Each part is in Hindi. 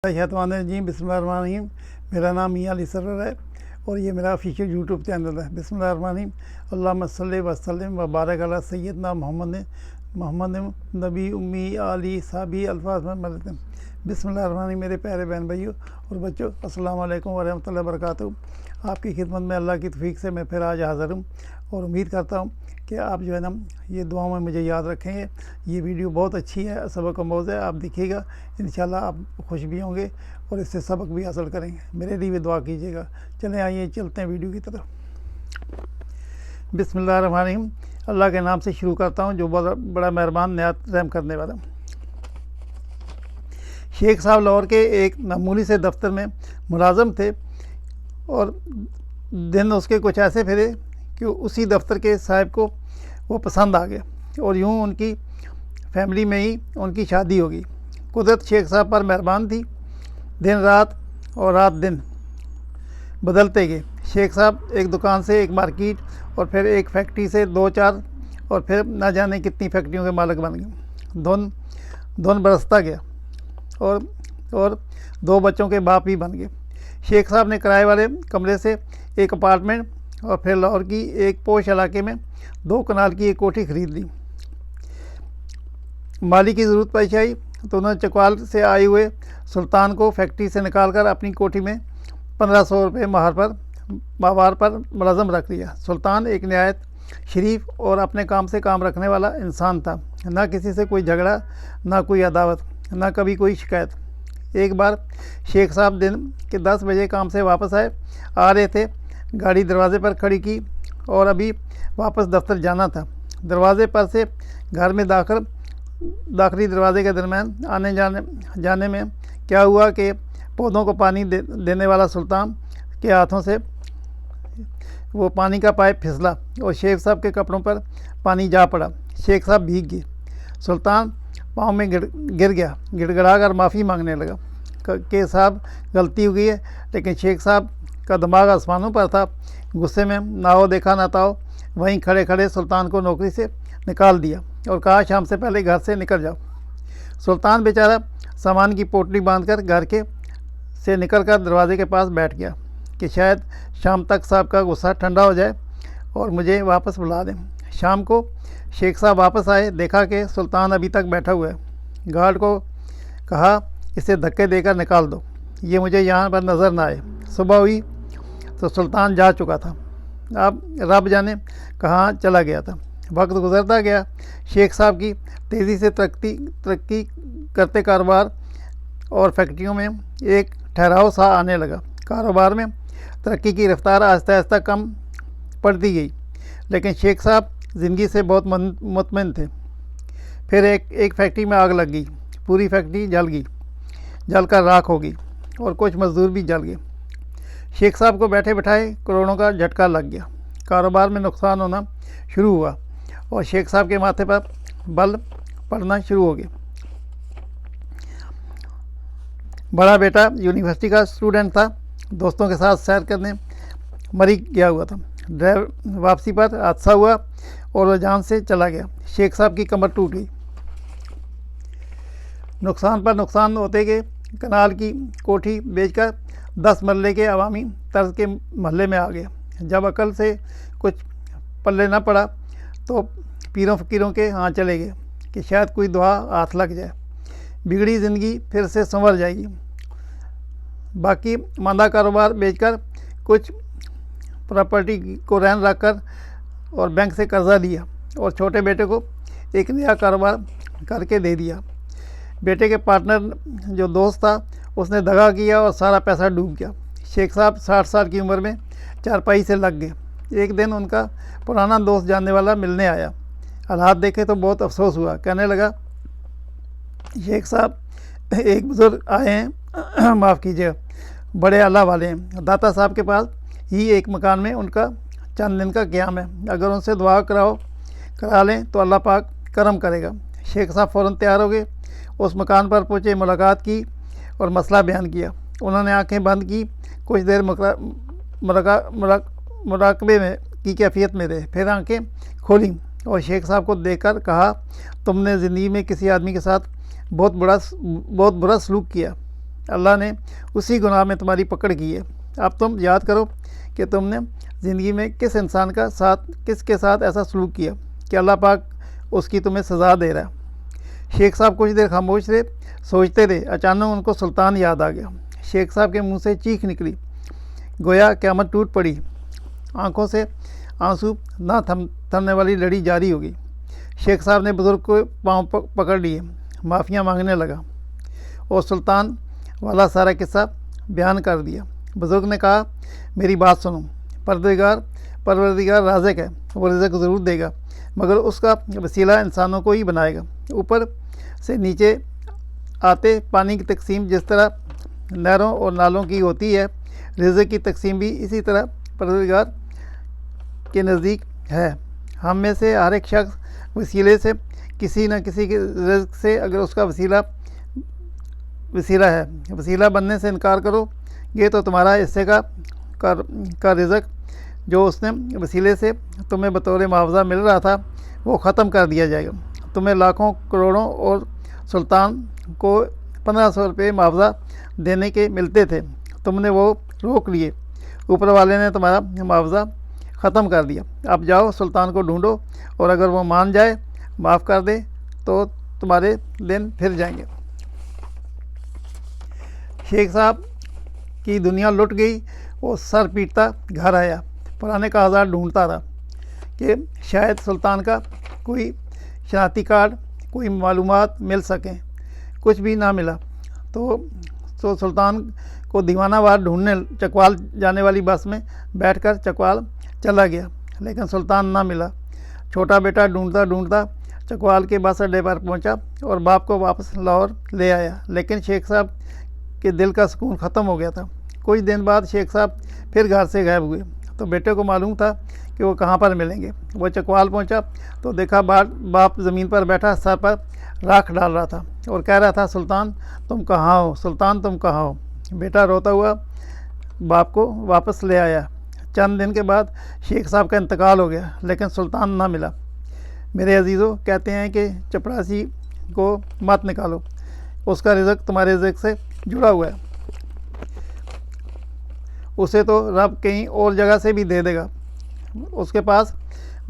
शैतानिर्रजीम बिस्मिल्लाहिर्रहमानिर्रहीम। मेरा नाम मियां अली सरवर है और ये मेरा ऑफिशियल यूट्यूब चैनल है। बिस्मिल्लाहिर्रहमानिर्रहीम। अल्लाहुम्मा सल्लि व सल्लिम व बारिक अला सय्यदना मोहम्मद नबी उम्मी आली साबी अल्फाज में। बिस्मिल्लाहिर्रहमानिर्रहीम। मेरे प्यारे बहन भाइयों और बच्चों, अस्सलाम वालेकुम व रहमतुल्लाहि व बरकातुहू। आपकी खिदमत में अल्लाह की तौफीक से मैं फिर आज हाज़िर हूँ और उम्मीद करता हूँ कि आप जो है ना ये दुआओं में मुझे याद रखेंगे। ये वीडियो बहुत अच्छी है, सबक आमोज़ है, आप देखिएगा, इंशाल्लाह आप खुश भी होंगे और इससे सबक भी हासिल करेंगे। मेरे लिए भी दुआ कीजिएगा। चलें आइए चलते हैं वीडियो की तरफ। बिस्मिल्लाहिर्रहमानिर्रहीम। अल्लाह के नाम से शुरू करता हूँ जो बड़ा मेहरबान नहायत रहम करने वाला। शेख साहब लाहौर के एक मामूली से दफ्तर में मुलाजम थे और दिन उसके कुछ ऐसे फिरे कि उसी दफ्तर के साहब को वो पसंद आ गया और यूँ उनकी फैमिली में ही उनकी शादी होगी। कुदरत शेख साहब पर मेहरबान थी। दिन रात और रात दिन बदलते गए। शेख साहब एक दुकान से एक मार्केट और फिर एक फैक्ट्री से दो चार और फिर ना जाने कितनी फैक्ट्रियों के मालिक बन गए। धुन बरसता गया और दो बच्चों के बाप भी बन गए। शेख साहब ने किराए वाले कमरे से एक अपार्टमेंट और फिर लाहौर की एक पोश इलाके में 2 कनाल की एक कोठी खरीद ली। माली की ज़रूरत पेश आई तो उन्होंने चकवाल से आए हुए सुल्तान को फैक्ट्री से निकालकर अपनी कोठी में 1500 रुपये माहवार पर मुलाजम रख लिया। सुल्तान एक नहायत शरीफ और अपने काम से काम रखने वाला इंसान था। ना किसी से कोई झगड़ा, ना कोई अदावत, ना कभी कोई शिकायत। एक बार शेख साहब दिन के 10 बजे काम से वापस आ रहे थे। गाड़ी दरवाजे पर खड़ी की और अभी वापस दफ्तर जाना था। दरवाजे पर से घर में दाखिली दरवाजे के दरमियान आने जाने में क्या हुआ कि पौधों को पानी देने वाला सुल्तान के हाथों से वो पानी का पाइप फिसला और शेख साहब के कपड़ों पर पानी जा पड़ा। शेख साहब भीग गए। सुल्तान पाँव में गिर गया, गिड़गिड़ा कर माफ़ी मांगने लगा कि साहब गलती हो गई है। लेकिन शेख साहब का दिमाग आसमानों पर था। गुस्से में ना हो देखा ना ताओ वहीं खड़े खड़े सुल्तान को नौकरी से निकाल दिया और कहा शाम से पहले घर से निकल जाओ। सुल्तान बेचारा सामान की पोटली बांधकर घर से निकलकर दरवाजे के पास बैठ गया कि शायद शाम तक साहब का गुस्सा ठंडा हो जाए और मुझे वापस बुला दें। शाम को शेख साहब वापस आए, देखा कि सुल्तान अभी तक बैठा हुआ है। गार्ड को कहा इसे धक्के देकर निकाल दो, ये मुझे यहाँ पर नज़र ना आए। सुबह हुई तो सुल्तान जा चुका था। अब रब जाने कहाँ चला गया था। वक्त गुजरता गया। शेख साहब की तेज़ी से तरक्की करते कारोबार और फैक्ट्रियों में एक ठहराव सा आने लगा। कारोबार में तरक्की की रफ्तार आहिस्ता आहिस्ता कम पड़ती गई, लेकिन शेख साहब ज़िंदगी से बहुत मुतमईन थे। फिर एक फैक्ट्री में आग लग गई। पूरी फैक्ट्री जल कर राख हो गई और कुछ मज़दूर भी जल गए। शेख साहब को बैठे बैठाए करोड़ों का झटका लग गया। कारोबार में नुकसान होना शुरू हुआ और शेख साहब के माथे पर बल पड़ना शुरू हो गए। बड़ा बेटा यूनिवर्सिटी का स्टूडेंट था, दोस्तों के साथ सैर करने मरी गया हुआ था। ड्राइवर वापसी पर हादसा हुआ और वह जान से चला गया। शेख साहब की कमर टूट गई। नुकसान पर नुकसान होते गए। कनाल की कोठी बेचकर 10 मरले के अवामी तर्ज के महल्ले में आ गया। जब अकल से कुछ पल्ले न पड़ा तो पीरों फ़कीरों के यहाँ चले गए कि शायद कोई दुआ हाथ लग जाए, बिगड़ी ज़िंदगी फिर से संवर जाएगी। बाकी मांदा कारोबार बेचकर कुछ प्रॉपर्टी को रहन रख कर और बैंक से कर्ज़ा लिया और छोटे बेटे को एक नया कारोबार करके दे दिया। बेटे के पार्टनर जो दोस्त था उसने दगा किया और सारा पैसा डूब गया। शेख साहब 60 साल की उम्र में चारपाई से लग गए। एक दिन उनका पुराना दोस्त जानने वाला मिलने आया। हालात देखे तो बहुत अफसोस हुआ। कहने लगा शेख साहब एक बुज़ुर्ग आए हैं, माफ़ कीजिएगा, बड़े आला वाले हैं। दाता साहब के पास ही एक मकान में उनका चंद दिन का क़याम है। अगर उनसे दुआ करा लें तो अल्लाह पाक करम करेगा। शेख साहब फ़ौरन तैयार हो गए। उस मकान पर पहुँचे, मुलाकात की और मसला बयान किया। उन्होंने आंखें बंद की, कुछ देर मुराकबे में की कैफियत में रहे, फिर आंखें खोलीं और शेख साहब को देखकर कहा तुमने ज़िंदगी में किसी आदमी के साथ बहुत बुरा सलूक किया। अल्लाह ने उसी गुनाह में तुम्हारी पकड़ की है। अब तुम याद करो कि तुमने ज़िंदगी में किस इंसान का साथ किसके साथ ऐसा सलूक किया कि अल्लाह पाक उसकी तुम्हें सज़ा दे रहा है। शेख साहब कुछ देर खामोश रहे, सोचते रहे। अचानक उनको सुल्तान याद आ गया। शेख साहब के मुंह से चीख निकली, गोया क़यामत टूट पड़ी। आंखों से आंसू ना थमने वाली लड़ी जारी होगी। शेख साहब ने बुज़ुर्ग को पाँव पकड़ लिए, माफ़ियाँ मांगने लगा और सुल्तान वाला सारा किस्सा बयान कर दिया। बुज़ुर्ग ने कहा, मेरी बात सुनो, परवरदिगार राज़िक है, वो रिज़्क़ ज़रूर देगा, मगर उसका वसीला इंसानों को ही बनाएगा। ऊपर से नीचे आते पानी की तकसीम जिस तरह नहरों और नालों की होती है, रिज़्क़ की तकसीम भी इसी तरह परवरदिगार के नज़दीक है। हम में से हर एक शख्स वसीले से किसी न किसी के रिज़्क़ से, अगर उसका वसीला है, वसीला बनने से इनकार करोगे तो तुम्हारा हिस्से का रिज़्क़ जो उसने वसीले से तुम्हें बतौर मुआवजा मिल रहा था वो ख़त्म कर दिया जाएगा। तुम्हें लाखों करोड़ों और सुल्तान को 1500 रुपये मुआवजा देने के मिलते थे, तुमने वो रोक लिए। ऊपर वाले ने तुम्हारा मुआवजा ख़त्म कर दिया। अब जाओ सुल्तान को ढूंढो और अगर वो मान जाए, माफ़ कर दे, तो तुम्हारे दिन फिर जाएंगे। शेख साहब की दुनिया लुट गई। वो सर पीटता घर आया, पुराने कागजात ढूंढता रहा कि शायद सुल्तान का कोई शनाख्ती कार्ड, कोई मालूमात मिल सकें। कुछ भी ना मिला तो सुल्तान को दीवानावार ढूंढने चकवाल जाने वाली बस में बैठकर चकवाल चला गया, लेकिन सुल्तान ना मिला। छोटा बेटा ढूंढता ढूंढता चकवाल के बस अड्डे पर पहुंचा और बाप को वापस लाहौर ले आया, लेकिन शेख साहब के दिल का सुकून ख़त्म हो गया था। कुछ दिन बाद शेख साहब फिर घर से गायब हुए, तो बेटे को मालूम था कि वो कहाँ पर मिलेंगे। वो चकवाल पहुंचा तो देखा बाप ज़मीन पर बैठा सर पर राख डाल रहा था और कह रहा था, सुल्तान तुम कहाँ हो, सुल्तान तुम कहाँ हो। बेटा रोता हुआ बाप को वापस ले आया। चंद दिन के बाद शेख साहब का इंतकाल हो गया, लेकिन सुल्तान ना मिला। मेरे अजीज़ों, कहते हैं कि चपरासी को मत निकालो, उसका रिज़्क़ तुम्हारे रिज़्क़ से जुड़ा हुआ है, उसे तो रब कहीं और जगह से भी दे देगा। उसके पास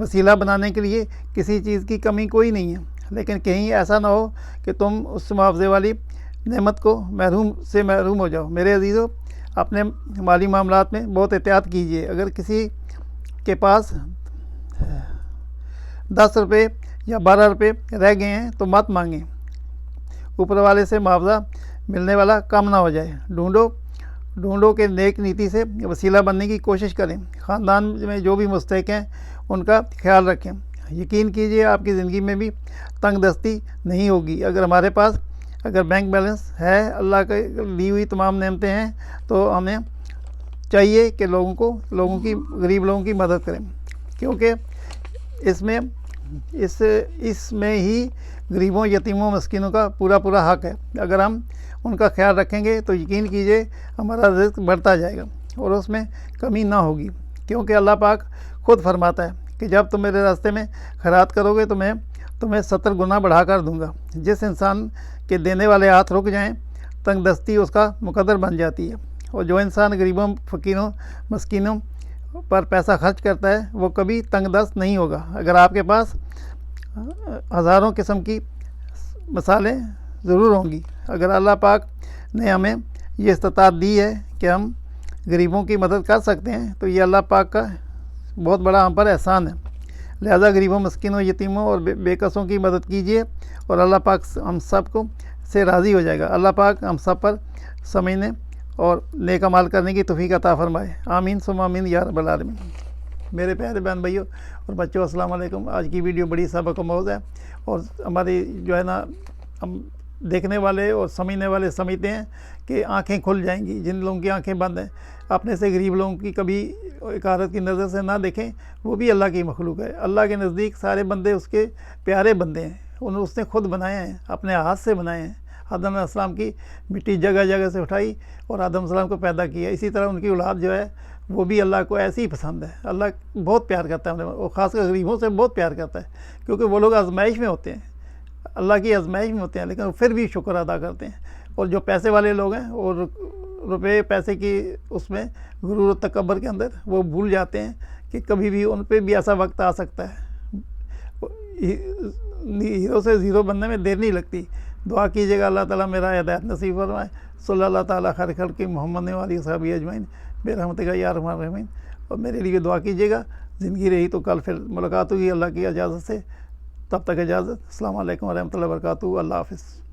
वसीला बनाने के लिए किसी चीज़ की कमी कोई नहीं है, लेकिन कहीं ऐसा ना हो कि तुम उस मुआवजे वाली नेमत को महरूम हो जाओ। मेरे अजीज़ों, अपने माली मामलात में बहुत एहतियात कीजिए। अगर किसी के पास 10 रुपये या 12 रुपये रह गए हैं तो मत मांगें, ऊपर वाले से मुआवजा मिलने वाला कम ना हो जाए। ढूंढो के नेक नीति से वसीला बनने की कोशिश करें। ख़ानदान में जो भी मुस्तहिक हैं उनका ख्याल रखें। यकीन कीजिए आपकी ज़िंदगी में भी तंगदस्ती नहीं होगी। अगर बैंक बैलेंस है, अल्लाह के दी हुई तमाम नेमतें हैं, तो हमें चाहिए कि गरीब लोगों की मदद करें, क्योंकि इसमें ही गरीबों, यतीमों, मस्किनों का पूरा हक है। अगर हम उनका ख्याल रखेंगे तो यकीन कीजिए हमारा रिज़्क़ बढ़ता जाएगा और उसमें कमी ना होगी, क्योंकि अल्लाह पाक खुद फरमाता है कि जब तुम मेरे रास्ते में खैरात करोगे तो मैं तुम्हें 70 गुना बढ़ा कर दूँगा। जिस इंसान के देने वाले हाथ रुक जाएं, तंगदस्ती उसका मुकद्दर बन जाती है, और जो इंसान गरीबों, फ़कीरों, मस्किनों पर पैसा खर्च करता है वो कभी तंगदस्त नहीं होगा। अगर आपके पास हज़ारों किस्म की मिसालें ज़रूर होंगी। अगर अल्लाह पाक ने हमें ये इस्तिताअत दी है कि हम गरीबों की मदद कर सकते हैं, तो ये अल्लाह पाक का बहुत बड़ा हम पर एहसान है। लिहाजा गरीबों, मस्किनों, यतीमों और बेकसों की मदद कीजिए और अल्लाह पाक हम सब को से राज़ी हो जाएगा। अल्लाह पाक हम सब पर समझने और नेक अमाल करने की तौफीक अता फरमाए। आमीन सुम्मा आमीन या रब्बल आलमीन। मेरे प्यारे बहन भाइयों और बच्चों, अस्सलाम वालेकुम। आज की वीडियो बड़ी सबक-आमूज़ है और हमारी जो है ना, हम देखने वाले और समझने वाले समझते हैं कि आंखें खुल जाएंगी। जिन लोगों की आंखें बंद हैं, अपने से गरीब लोगों की कभी इकारत की नज़र से ना देखें, वो भी अल्लाह की मखलूक है। अल्लाह के नज़दीक सारे बंदे उसके प्यारे बंदे हैं, उसने खुद बनाए हैं, अपने हाथ से बनाए हैं। आदम अलैहिस्सलाम की मिट्टी जगह जगह से उठाई और आदम अलैहिस्सलाम को पैदा किया। इसी तरह उनकी औलाद जो है वो भी अल्लाह को ऐसे ही पसंद है। अल्लाह बहुत प्यार करता है उन्हें, और ख़ासकर गरीबों से बहुत प्यार करता है, क्योंकि वो लोग आजमाइश में होते हैं, अल्लाह की आजमाइश में होते हैं, लेकिन फिर भी शुक्र अदा करते हैं। और जो पैसे वाले लोग हैं और रुपए पैसे की उसमें गुरूर तकब्बर के अंदर वो भूल जाते हैं कि कभी भी उन पे भी ऐसा वक्त आ सकता है। हीरो से ज़ीरो बनने में देर नहीं लगती। दुआ कीजिएगा अल्लाह ताला मेरा हिदायत नसीब फरमाए। सल्लल्लाहु ताला खैर खल्क़ि मोहम्मद वाली सहाबी अजमैन बिरहमतिका या अरहमर राहिमीन। और मेरे लिए दुआ कीजिएगा। ज़िंदगी रही तो कल फिर मुलाकात होगी अल्लाह की इजाज़त से। तब तक इजाज़त। अस्सलामु अलैकुम व रहमतुल्लाहि व बरकातुहू। अल्लाह हाफ़िज़।